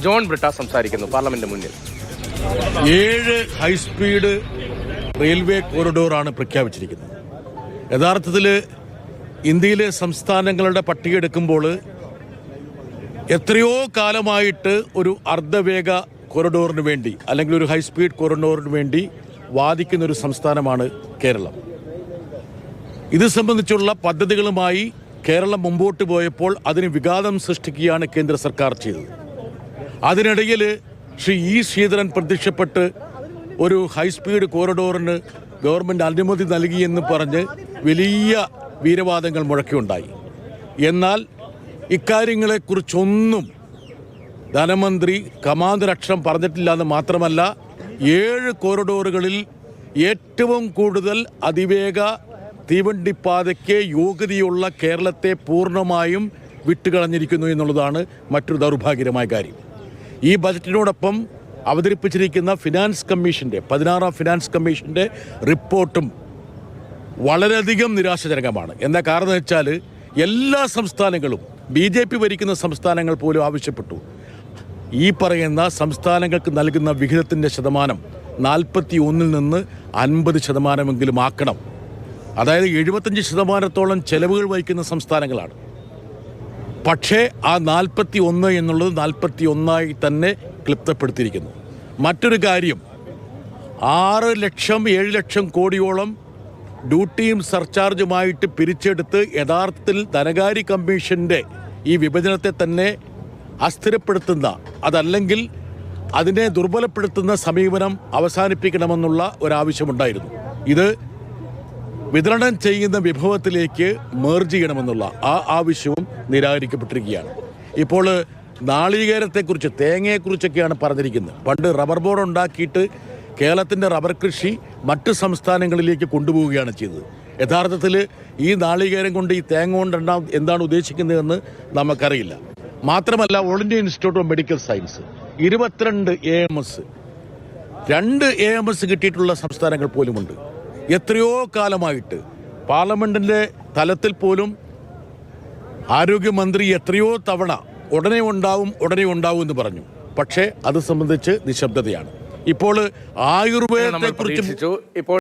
John ബ്രിട്ട സംസാരിക്കുന്നു parliament മുന്നിൽ. 7 high speed railway കോറിഡോറാണ് പ്രഖ്യാപിച്ചിരിക്കുന്നത്. യഥാർത്ഥത്തിൽ ഇന്ത്യയിലെ സംസ്ഥാനങ്ങളുടെ പട്ടിക എടുക്കുമ്പോൾ എത്രയോ കാലമായിട്ട് ഒരു അർദ്ധവേഗ കോറിഡോറിന് വേണ്ടി അല്ലെങ്കിൽ ഒരു ഹൈസ്പീഡ് കോറിഡോറിന് വേണ്ടി വാദിക്കുന്ന ഒരു സംസ്ഥാനമാണ് കേരളം. ഇത് സംബന്ധിച്ചുള്ള പദ്ധതികളുമായി കേരളം മുമ്പോട്ട് പോയപ്പോൾ അതിന് വിഘാതം സൃഷ്ടിക്കുകയാണ് കേന്ദ്ര സർക്കാർ ചെയ്തത്. അതിനിടയിൽ ശ്രീ ഇ ശ്രീധരൻ പ്രത്യക്ഷപ്പെട്ട് ഒരു ഹൈസ്പീഡ് കോറിഡോറിന് ഗവൺമെൻറ് അനുമതി നൽകിയെന്ന് പറഞ്ഞ് വലിയ വീരവാദങ്ങൾ മുഴക്കിയുണ്ടായി. എന്നാൽ ഇക്കാര്യങ്ങളെക്കുറിച്ചൊന്നും ധനമന്ത്രി കമാന്തരക്ഷരം പറഞ്ഞിട്ടില്ല എന്ന് മാത്രമല്ല, 7 കോറിഡോറുകളിൽ ഏറ്റവും കൂടുതൽ അതിവേഗ തീവണ്ടിപ്പാതയ്ക്ക് യോഗ്യതയുള്ള കേരളത്തെ പൂർണ്ണമായും വിട്ടുകളഞ്ഞിരിക്കുന്നു എന്നുള്ളതാണ് മറ്റൊരു ദൗർഭാഗ്യകരമായ കാര്യം. ഈ ബജറ്റിനോടൊപ്പം അവതരിപ്പിച്ചിരിക്കുന്ന ഫിനാൻസ് കമ്മീഷൻ്റെ 16ാം ഫിനാൻസ് കമ്മീഷൻ്റെ റിപ്പോർട്ടും വളരെയധികം നിരാശാജനകമാണ്. എന്താ കാരണം എന്ന് വെച്ചാൽ എല്ലാ സംസ്ഥാനങ്ങളും BJP ഭരിക്കുന്ന സംസ്ഥാനങ്ങൾ പോലും ആവശ്യപ്പെട്ടു ഈ പറയുന്ന സംസ്ഥാനങ്ങൾക്ക് നൽകുന്ന വിഹിതത്തിൻ്റെ ശതമാനം 41 നിന്ന് 50% ആക്കണം. അതായത് 75% ചെലവുകൾ വഹിക്കുന്ന സംസ്ഥാനങ്ങളാണ്. പക്ഷേ ആ 41 എന്നുള്ളത് 41 തന്നെ ക്ലിപ്തപ്പെടുത്തിയിരിക്കുന്നു. മറ്റൊരു കാര്യം, 6 ലക്ഷം 7 ലക്ഷം കോടിയോളം ഡ്യൂട്ടിയും സർചാർജുമായിട്ട് പിരിച്ചെടുത്ത് യഥാർത്ഥത്തിൽ ധനകാര്യ കമ്മീഷൻ്റെ ഈ വിഭജനത്തെ തന്നെ അസ്ഥിരപ്പെടുത്തുന്ന, അതല്ലെങ്കിൽ അതിനെ ദുർബലപ്പെടുത്തുന്ന സമീപനം അവസാനിപ്പിക്കണമെന്നുള്ള ഒരാവശ്യമുണ്ടായിരുന്നു. ഇത് വിതരണം ചെയ്യുന്ന വിഭവത്തിലേക്ക് മേർജ് ചെയ്യണമെന്നുള്ള ആ ആവശ്യവും നിരാകരിക്കപ്പെട്ടിരിക്കുകയാണ്. ഇപ്പോൾ നാളികേരത്തെക്കുറിച്ച്, തേങ്ങയെക്കുറിച്ചൊക്കെയാണ് പറഞ്ഞിരിക്കുന്നത്. പണ്ട് റബ്ബർ ബോർഡ് ഉണ്ടാക്കിയിട്ട് കേരളത്തിൻ്റെ റബ്ബർ കൃഷി മറ്റ് സംസ്ഥാനങ്ങളിലേക്ക് കൊണ്ടുപോവുകയാണ് ചെയ്തത്. യഥാർത്ഥത്തിൽ ഈ നാളികേരം കൊണ്ട്, ഈ തേങ്ങ കൊണ്ട് എന്താണ് ഉദ്ദേശിക്കുന്നതെന്ന് നമുക്കറിയില്ല. മാത്രമല്ല, all India institute of medical science 22 AMS, 2 AMS കിട്ടിയിട്ടുള്ള സംസ്ഥാനങ്ങൾ പോലുമുണ്ട്. എത്രയോ കാലമായിട്ട് പാർലമെന്റിന്റെ തലത്തിൽ പോലും ആരോഗ്യമന്ത്രി എത്രയോ തവണ ഉടനെ ഉണ്ടാവും എന്ന് പറഞ്ഞു. പക്ഷേ അത് സംബന്ധിച്ച് നിശബ്ദതയാണ്. ഇപ്പോൾ ആയുർവേദത്തെക്കുറിച്ച്